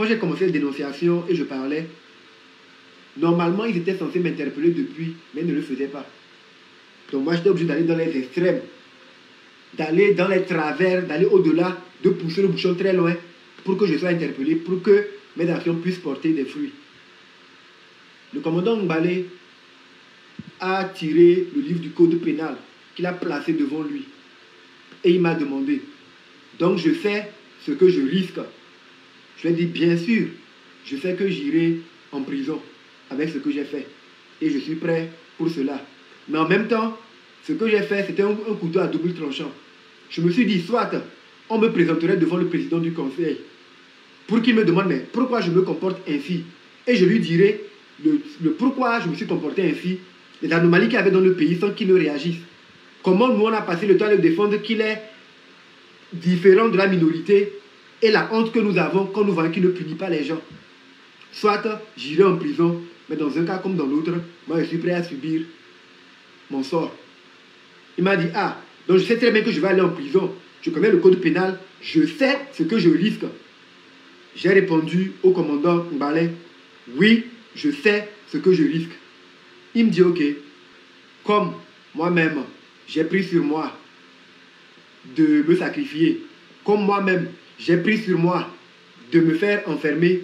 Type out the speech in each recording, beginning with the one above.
quand j'ai commencé la dénonciation et je parlais, normalement, ils étaient censés m'interpeller depuis, mais ils ne le faisaient pas. Donc moi, j'étais obligé d'aller dans les extrêmes, d'aller dans les travers, d'aller au-delà, de pousser le bouchon très loin pour que je sois interpellé, pour que mes actions puissent porter des fruits. Le commandant Mbale a tiré le livre du code pénal qu'il a placé devant lui. Et il m'a demandé, donc je sais ce que je risque. Je lui ai dit, bien sûr, je sais que j'irai en prison avec ce que j'ai fait. Et je suis prêt pour cela. Mais en même temps, ce que j'ai fait, c'était un couteau à double tranchant. Je me suis dit, soit on me présenterait devant le président du conseil pour qu'il me demande, mais pourquoi je me comporte ainsi? Et je lui dirai le pourquoi je me suis comporté ainsi, les anomalies qu'il y avait dans le pays sans qu'il ne réagisse. Comment nous, on a passé le temps à le défendre, qu'il est différent de la minorité, et la honte que nous avons quand nous voyons qu'il ne punit pas les gens. Soit j'irai en prison, mais dans un cas comme dans l'autre, moi je suis prêt à subir mon sort. Il m'a dit, ah, donc je sais très bien que je vais aller en prison. Je connais le code pénal, je sais ce que je risque. J'ai répondu au commandant Mbale, oui, je sais ce que je risque. Il me dit, ok, comme moi-même, j'ai pris sur moi de me sacrifier, comme moi-même, j'ai pris sur moi de me faire enfermer,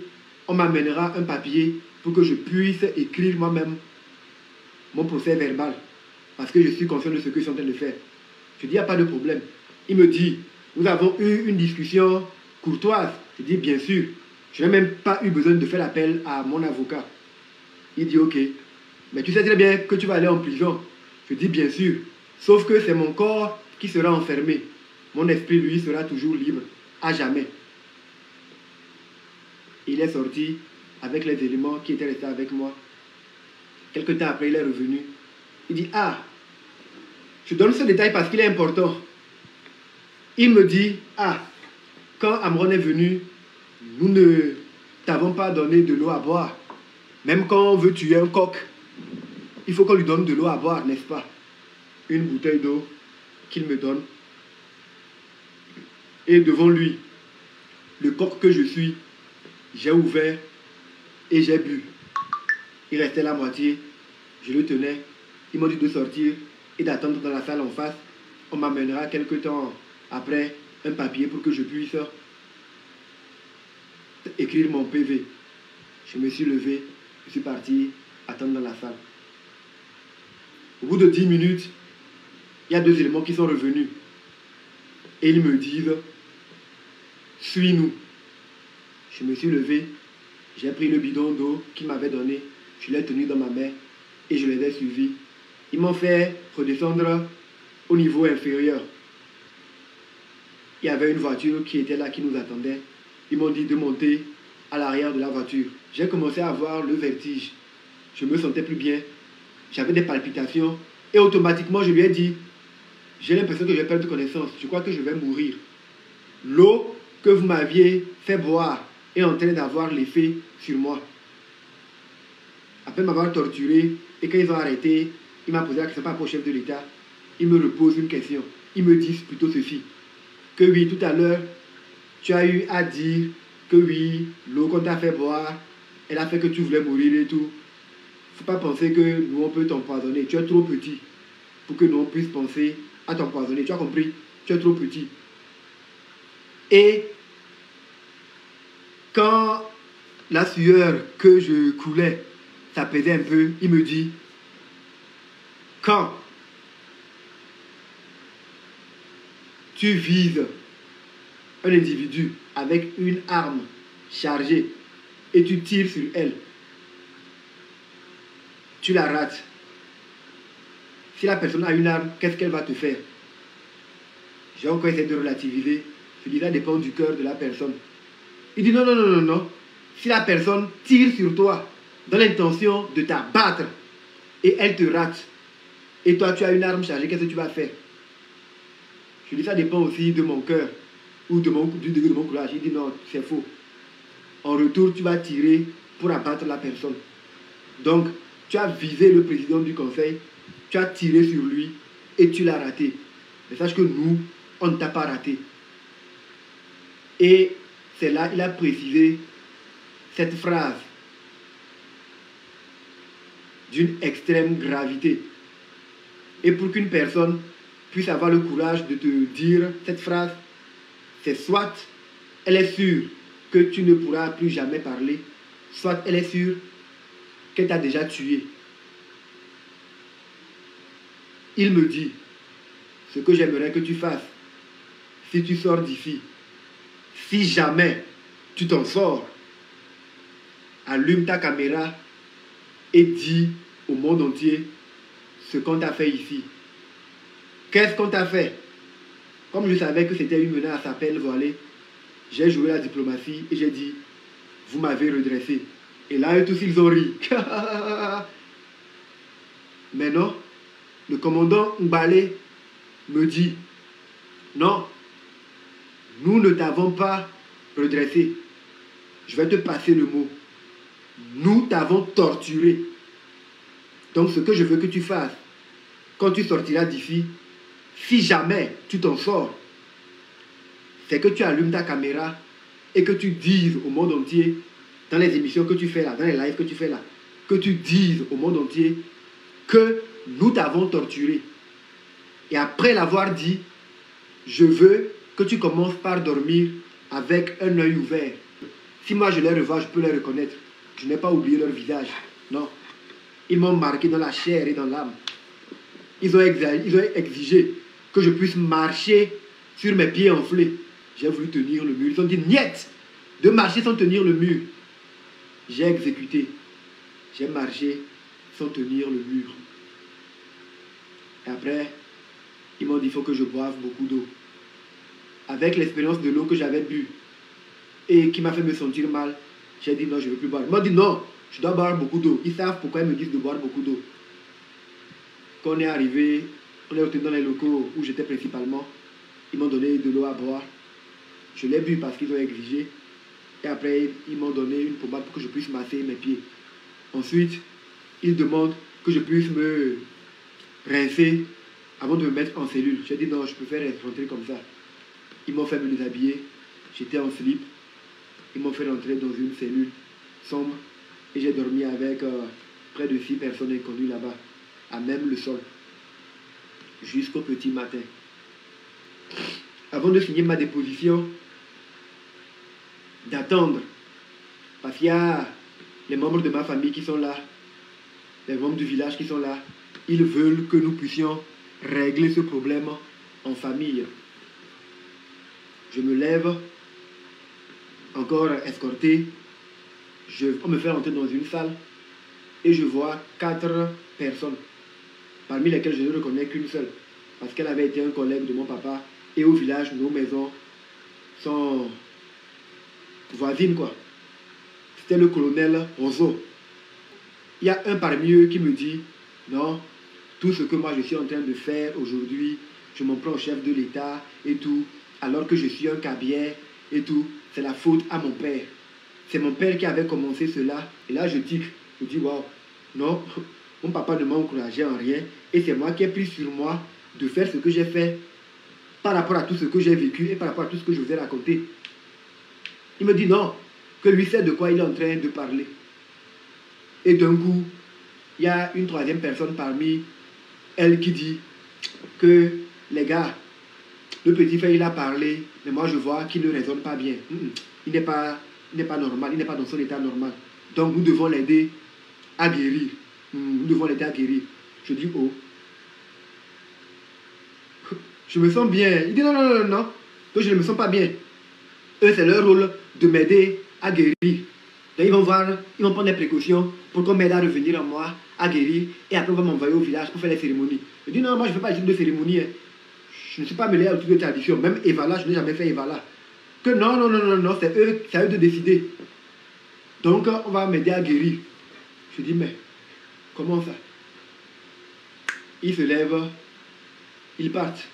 on m'amènera un papier pour que je puisse écrire moi-même mon procès verbal. Parce que je suis conscient de ce que je suis en train de faire. Je dis, il n'y a pas de problème. Il me dit, nous avons eu une discussion courtoise. Je dis, bien sûr. Je n'ai même pas eu besoin de faire appel à mon avocat. Il dit, ok. Mais tu sais très bien que tu vas aller en prison. Je dis, bien sûr. Sauf que c'est mon corps qui sera enfermé. Mon esprit, lui, sera toujours libre. À jamais. Il est sorti avec les éléments qui étaient restés avec moi. Quelque temps après, il est revenu. Il dit, ah, je donne ce détail parce qu'il est important. Il me dit, ah, quand Amron est venu, nous ne t'avons pas donné de l'eau à boire. Même quand on veut tuer un coq, il faut qu'on lui donne de l'eau à boire, n'est-ce pas? Une bouteille d'eau qu'il me donne. Et devant lui, le coq que je suis, j'ai ouvert et j'ai bu. Il restait la moitié, je le tenais. Ils m'ont dit de sortir et d'attendre dans la salle en face. On m'amènera quelque temps après un papier pour que je puisse écrire mon PV. Je me suis levé, je suis parti attendre dans la salle. Au bout de 10 minutes, il y a 2 éléments qui sont revenus. Et ils me disent, suis-nous. Je me suis levé, j'ai pris le bidon d'eau qu'ils m'avaient donné, je l'ai tenu dans ma main et je les ai suivis. Ils m'ont fait redescendre au niveau inférieur. Il y avait une voiture qui était là, qui nous attendait. Ils m'ont dit de monter à l'arrière de la voiture. J'ai commencé à avoir le vertige. Je ne me sentais plus bien. J'avais des palpitations. Et automatiquement, je lui ai dit, j'ai l'impression que je vais perdre connaissance. Je crois que je vais mourir. L'eau que vous m'aviez fait boire est en train d'avoir l'effet sur moi. Après m'avoir torturé, et quand ils ont arrêté, il m'a posé la question par rapport au chef de l'État. Il me repose une question. Ils me disent plutôt ceci. Que oui, tout à l'heure, tu as eu à dire que oui, l'eau qu'on t'a fait boire, elle a fait que tu voulais mourir et tout. Il ne faut pas penser que nous, on peut t'empoisonner. Tu es trop petit pour que nous, on puisse penser à t'empoisonner. Tu as compris? Tu es trop petit. Et quand la sueur que je coulais, ça pesait un peu, il me dit, quand tu vises un individu avec une arme chargée et tu tires sur elle, tu la rates. Si la personne a une arme, qu'est-ce qu'elle va te faire? J'ai encore essayé de relativiser. Je dis, ça dépend du cœur de la personne. Il dit, non, non, non, non, non. Si la personne tire sur toi dans l'intention de t'abattre et elle te rate, et toi tu as une arme chargée, qu'est-ce que tu vas faire? Je dis, ça dépend aussi de mon cœur ou du degré de mon courage. Il dit, non, c'est faux. En retour, tu vas tirer pour abattre la personne. Donc, tu as visé le président du conseil, tu as tiré sur lui et tu l'as raté. Mais sache que nous, on ne t'a pas raté. Et c'est là, il a précisé cette phrase d'une extrême gravité. Et pour qu'une personne puisse avoir le courage de te dire cette phrase, c'est soit elle est sûre que tu ne pourras plus jamais parler, soit elle est sûre qu'elle t'a déjà tué. Il me dit, ce que j'aimerais que tu fasses, si tu sors d'ici, si jamais tu t'en sors, allume ta caméra et dis au monde entier ce qu'on t'a fait ici. Qu'est-ce qu'on t'a fait? Comme je savais que c'était une menace à peine voilée, j'ai joué la diplomatie et j'ai dit, vous m'avez redressé. Et là, eux tous, ils ont ri. Mais non, le commandant Mbale me dit, non, nous ne t'avons pas redressé. Je vais te passer le mot. Nous t'avons torturé. Donc ce que je veux que tu fasses, quand tu sortiras d'ici, si jamais tu t'en sors, c'est que tu allumes ta caméra et que tu dises au monde entier, dans les émissions que tu fais là, dans les lives que tu fais là, que tu dises au monde entier que nous t'avons torturé. Et après l'avoir dit, je veux que tu commences par dormir avec un œil ouvert. Si moi je les revois, je peux les reconnaître. Je n'ai pas oublié leur visage. Non. Ils m'ont marqué dans la chair et dans l'âme. Ils ont exigé que je puisse marcher sur mes pieds enflés. J'ai voulu tenir le mur. Ils ont dit, niet, de marcher sans tenir le mur. J'ai exécuté. J'ai marché sans tenir le mur. Et après, ils m'ont dit, il faut que je boive beaucoup d'eau. Avec l'expérience de l'eau que j'avais bu et qui m'a fait me sentir mal, j'ai dit non, je ne veux plus boire. Ils m'ont dit non, je dois boire beaucoup d'eau. Ils savent pourquoi ils me disent de boire beaucoup d'eau. Quand on est arrivé, on est retourné dans les locaux où j'étais principalement. Ils m'ont donné de l'eau à boire. Je l'ai bu parce qu'ils ont exigé. Et après, ils m'ont donné une pommade pour que je puisse masser mes pieds. Ensuite, ils demandent que je puisse me rincer avant de me mettre en cellule. J'ai dit non, je préfère rentrer comme ça. Ils m'ont fait me déshabiller. J'étais en slip. Ils m'ont fait rentrer dans une cellule sombre. Et j'ai dormi avec près de 6 personnes inconnues là-bas, à même le sol, jusqu'au petit matin. Avant de signer ma déposition, d'attendre. Parce qu'il y a les membres de ma famille qui sont là, les membres du village qui sont là. Ils veulent que nous puissions régler ce problème en famille. Je me lève, encore escorté. On me fait rentrer dans une salle et je vois 4 personnes, parmi lesquelles je ne reconnais qu'une seule, parce qu'elle avait été un collègue de mon papa. Et au village, nos maisons sont voisines, quoi. C'était le colonel Rousseau. Il y a un parmi eux qui me dit, non, tout ce que moi je suis en train de faire aujourd'hui, je m'en prends au chef de l'État et tout, alors que je suis un cabier et tout, c'est la faute à mon père. C'est mon père qui avait commencé cela. Et là, je dis, waouh, non, mon papa ne m'a encouragé en rien. Et c'est moi qui ai pris sur moi de faire ce que j'ai fait par rapport à tout ce que j'ai vécu et par rapport à tout ce que je vous ai raconté. Il me dit non, que lui sait de quoi il est en train de parler. Et d'un coup, il y a une 3e personne parmi elle qui dit que les gars, le petit frère il a parlé, mais moi je vois qu'il ne raisonne pas bien. Il n'est pas normal, il n'est pas dans son état normal. Donc nous devons l'aider à guérir. Nous devons l'aider à guérir. Je dis oh. Je me sens bien. Il dit non, non, non, non. Donc je ne me sens pas bien. Eux, c'est leur rôle de m'aider à guérir. Donc ils vont voir, ils vont prendre des précautions pour qu'on m'aide à revenir en moi, à guérir. Et après, on va m'envoyer au village pour faire les cérémonies. Je dis non, moi je ne fais pas de cérémonie. Hein. Je ne suis pas mêlé à toutes les traditions. Même Evala, je n'ai jamais fait Evala. Que non, non, non, non, non, c'est eux de décider. Donc on va m'aider à guérir. Je dis mais, comment ça? Ils se lèvent, ils partent.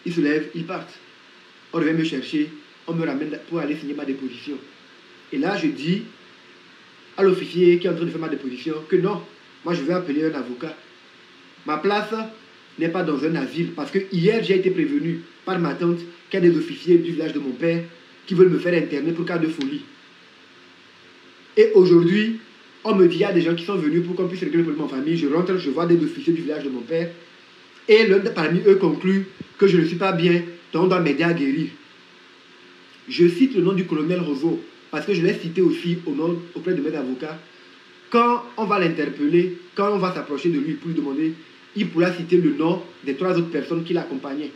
Ils se lèvent, ils partent. On devait me chercher, on me ramène pour aller signer ma déposition. Et là, je dis à l'officier qui est en train de faire ma déposition que non, moi je vais appeler un avocat. Ma place n'est pas dans un asile parce que hier j'ai été prévenu par ma tante qu'il y a des officiers du village de mon père qui veulent me faire interner pour cas de folie. Et aujourd'hui, on me dit, il y a des gens qui sont venus pour qu'on puisse régler le problème en famille. Je rentre, je vois des officiers du village de mon père. Et l'un parmi eux conclut que je ne suis pas bien, donc on doit m'aider à guérir. Je cite le nom du colonel Roseau, parce que je l'ai cité aussi auprès de mes avocats. Quand on va l'interpeller, quand on va s'approcher de lui pour lui demander, il pourra citer le nom des 3 autres personnes qui l'accompagnaient.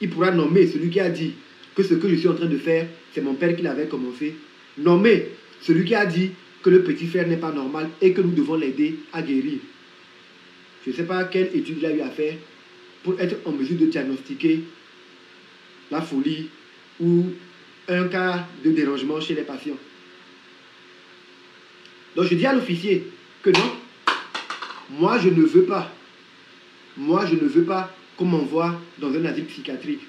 Il pourra nommer celui qui a dit que ce que je suis en train de faire, c'est mon père qui l'avait commencé. Nommer celui qui a dit que le petit frère n'est pas normal et que nous devons l'aider à guérir. Je ne sais pas quelle étude il a eu à faire pour être en mesure de diagnostiquer la folie ou un cas de dérangement chez les patients. Donc je dis à l'officier que non, moi je ne veux pas qu'on m'envoie dans un asile psychiatrique.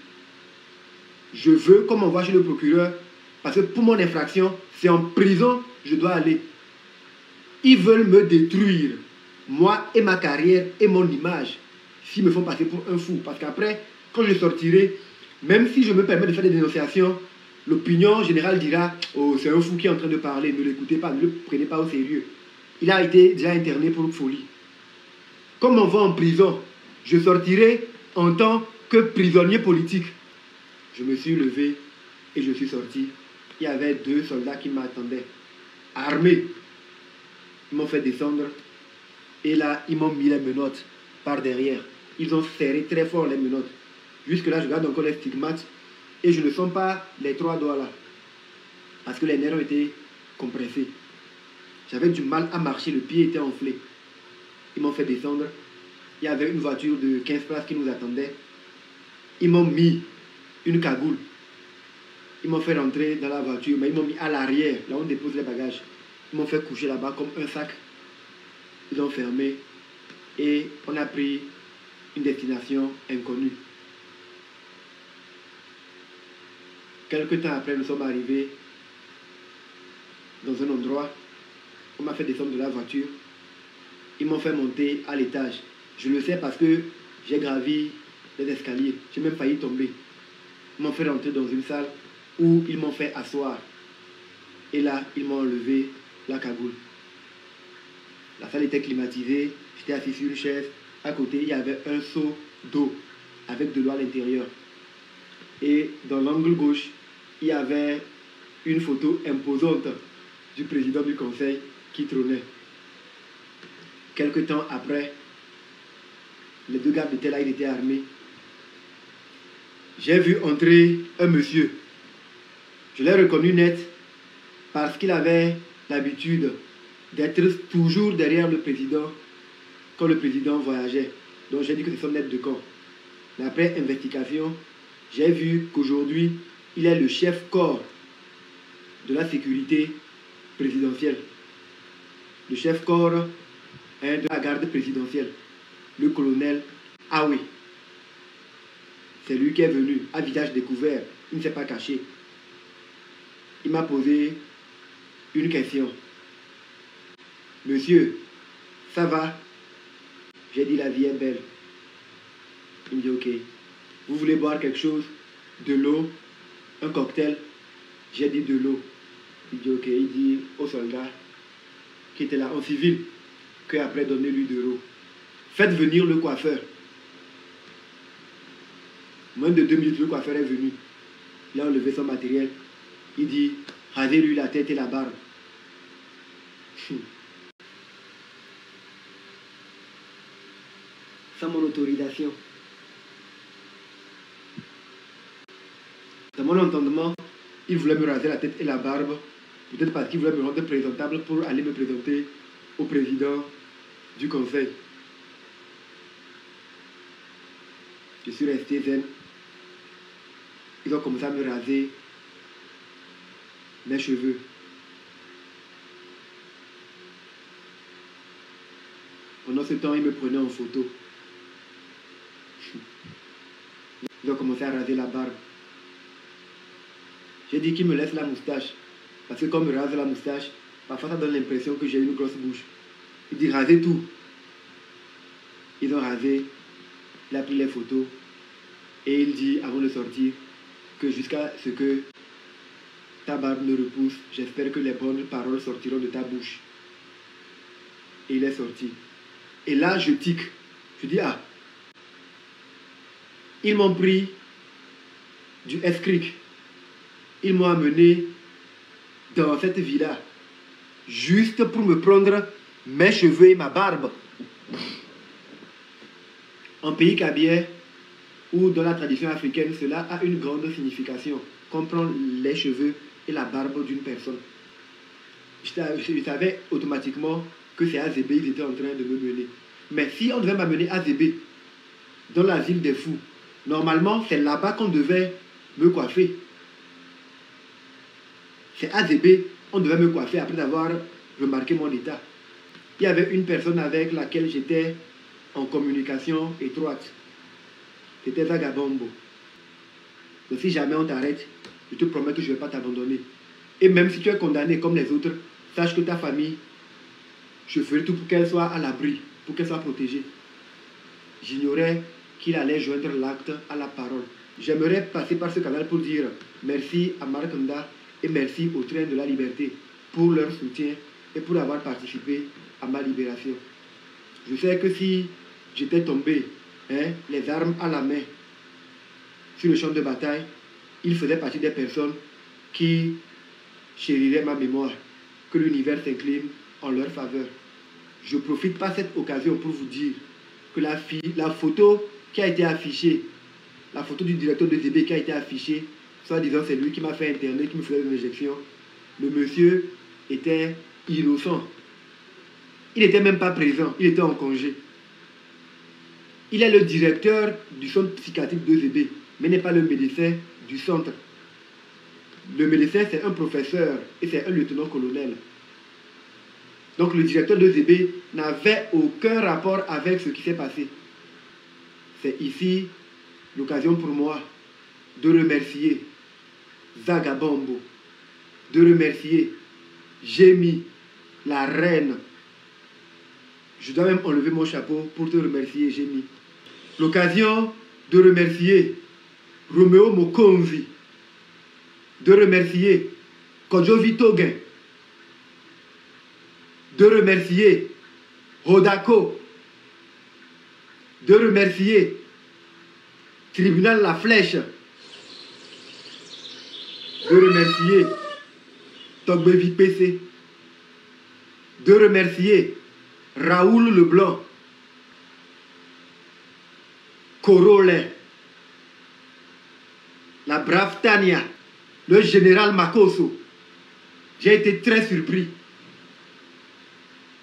Je veux qu'on m'envoie chez le procureur parce que pour mon infraction, c'est en prison je dois aller. Ils veulent me détruire, moi et ma carrière et mon image, s'ils me font passer pour un fou. Parce qu'après, quand je sortirai, même si je me permets de faire des dénonciations, l'opinion générale dira « Oh, c'est un fou qui est en train de parler, ne l'écoutez pas, ne le prenez pas au sérieux. » Il a été déjà interné pour folie. Comme on va en prison, je sortirai en tant que prisonnier politique. Je me suis levé et je suis sorti. Il y avait 2 soldats qui m'attendaient, armés. Ils m'ont fait descendre et là, ils m'ont mis les menottes par derrière. Ils ont serré très fort les menottes. Jusque-là, je garde encore les stigmates et je ne sens pas les 3 doigts là parce que les nerfs ont été compressés. J'avais du mal à marcher, le pied était enflé. Ils m'ont fait descendre. Il y avait une voiture de 15 places qui nous attendait. Ils m'ont mis une cagoule. Ils m'ont fait rentrer dans la voiture, mais ils m'ont mis à l'arrière, là où on dépose les bagages. Ils m'ont fait coucher là-bas comme un sac. Ils ont fermé et on a pris une destination inconnue. Quelque temps après, nous sommes arrivés dans un endroit. On m'a fait descendre de la voiture. Ils m'ont fait monter à l'étage. Je le sais parce que j'ai gravi les escaliers. J'ai même failli tomber. Ils m'ont fait rentrer dans une salle où ils m'ont fait asseoir. Et là, ils m'ont enlevé la cagoule. La salle était climatisée. J'étais assis sur une chaise. À côté, il y avait un seau d'eau avec de l'eau à l'intérieur. Et dans l'angle gauche, il y avait une photo imposante du président du conseil qui trônait. Quelque temps après, les 2 gardes étaient là, ils étaient armés. J'ai vu entrer un monsieur. Je l'ai reconnu net parce qu'il avait l'habitude d'être toujours derrière le président quand le président voyageait. Donc j'ai dit que c'est son aide de camp. Mais après investigation, j'ai vu qu'aujourd'hui, il est le chef corps de la sécurité présidentielle. Le chef corps de la garde présidentielle, le colonel Aoui. C'est lui qui est venu à visage découvert, il ne s'est pas caché. Il m'a posé une question. Monsieur, ça va? J'ai dit la vie est belle. Il me dit ok. Vous voulez boire quelque chose? De l'eau? Un cocktail? J'ai dit de l'eau. Il dit ok. Il dit au soldat qui était là en civil qu'après donnez-lui de l'eau. Faites venir le coiffeur. Moins de 2 minutes, le coiffeur est venu. Il a enlevé son matériel. Il dit, rasez-lui la tête et la barbe. Sans mon autorisation. Dans mon entendement, il voulait me raser la tête et la barbe. Peut-être parce qu'il voulait me rendre présentable pour aller me présenter au président du conseil. Je suis resté zen. Ils ont commencé à me raser mes cheveux. Pendant ce temps, ils me prenaient en photo. Ils ont commencé à raser la barbe. J'ai dit qu'ils me laissent la moustache. Parce que quand on me rase la moustache, parfois ça donne l'impression que j'ai une grosse bouche. Il dit rasez tout. Ils ont rasé. Il a pris les photos. Et il dit, avant de sortir, que jusqu'à ce que ta barbe me repousse, j'espère que les bonnes paroles sortiront de ta bouche. Et il est sorti. Et là, je tique. Je dis, ah, ils m'ont pris du S-Creek. Ils m'ont amené dans cette villa, juste pour me prendre mes cheveux et ma barbe. En pays kabyère, ou dans la tradition africaine, cela a une grande signification. Qu'on prend les cheveux et la barbe d'une personne. Je savais automatiquement que c'est à Zébé, ils étaient en train de me mener. Mais si on devait m'amener à Zébé, dans l'asile des fous, normalement, c'est là-bas qu'on devait me coiffer. C'est à Zébé, on devait me coiffer après avoir remarqué mon état. Il y avait une personne avec laquelle j'étais en communication étroite. C'était Zagabombo. Donc si jamais on t'arrête, je te promets que je ne vais pas t'abandonner. Et même si tu es condamné comme les autres, sache que ta famille, je ferai tout pour qu'elle soit à l'abri, pour qu'elle soit protégée. J'ignorais qu'il allait joindre l'acte à la parole. J'aimerais passer par ce canal pour dire merci à Markanda et merci au Train de la Liberté pour leur soutien et pour avoir participé à ma libération. Je sais que si j'étais tombé, les armes à la main, sur le champ de bataille, ils faisaient partie des personnes qui chériraient ma mémoire, que l'univers s'incline en leur faveur. Je profite par cette occasion pour vous dire que la photo qui a été affichée, la photo du directeur de Zébé qui a été affichée, soit disant c'est lui qui m'a fait interner, qui me faisait une injection, le monsieur était innocent. Il n'était même pas présent, il était en congé. Il est le directeur du centre psychiatrique de Zébé, mais n'est pas le médecin du centre. Le médecin, c'est un professeur et c'est un lieutenant-colonel. Donc le directeur de Zébé n'avait aucun rapport avec ce qui s'est passé. C'est ici l'occasion pour moi de remercier Zagabombo, de remercier Jémi, la reine. Je dois même enlever mon chapeau pour te remercier, Jémi. L'occasion de remercier Roméo Mokonzi, de remercier Kodjovi Toguin, de remercier Rodako, de remercier Tribunal La Flèche, de remercier Togbevi PC, de remercier Raoul Leblanc, Korole, la brave Tania, le général Makoso. J'ai été très surpris.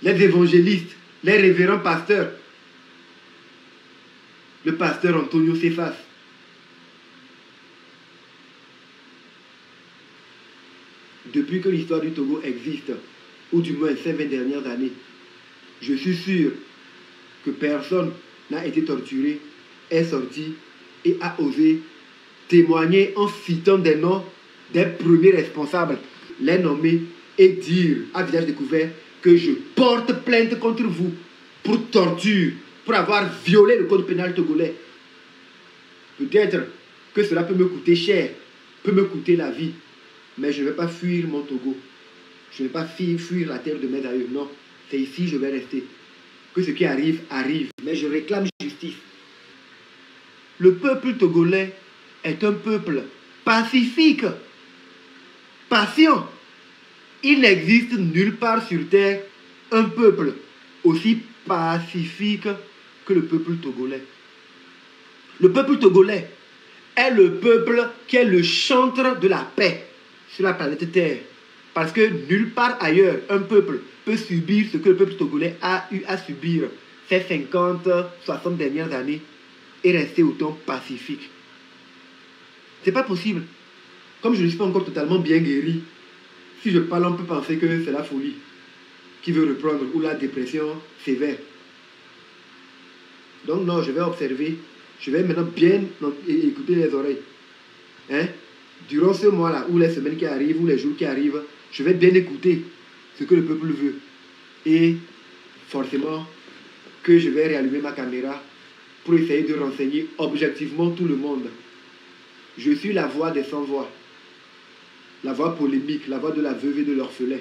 Les évangélistes, les révérends pasteurs, le pasteur Antonio Cephas. Depuis que l'histoire du Togo existe, ou du moins ces 20 dernières années, je suis sûr que personne n'a été torturé, est sorti et a osé témoigner en citant des noms des premiers responsables, les nommer et dire à visage découvert que je porte plainte contre vous pour torture, pour avoir violé le code pénal togolais. Peut-être que cela peut me coûter cher, peut me coûter la vie, mais je ne vais pas fuir mon Togo. Je ne vais pas fuir la terre de mes aïeux. Non, c'est ici que je vais rester. Que ce qui arrive, arrive. Mais je réclame justice. Le peuple togolais est un peuple pacifique, patient. Il n'existe nulle part sur terre un peuple aussi pacifique que le peuple togolais. Le peuple togolais est le peuple qui est le chantre de la paix sur la planète Terre. Parce que nulle part ailleurs, un peuple peut subir ce que le peuple togolais a eu à subir ces 50, 60 dernières années et rester autant pacifique. C'est pas possible. Comme je ne suis pas encore totalement bien guéri, si je parle, on peut penser que c'est la folie qui veut reprendre ou la dépression sévère. Donc non, je vais observer. Je vais maintenant bien écouter les oreilles. Durant ce mois-là, ou les semaines qui arrivent, ou les jours qui arrivent, je vais bien écouter ce que le peuple veut. Et forcément, que je vais réallumer ma caméra pour essayer de renseigner objectivement tout le monde. Je suis la voix des sans-voix. la voix polémique, la voix de la veuve et de l'orphelin.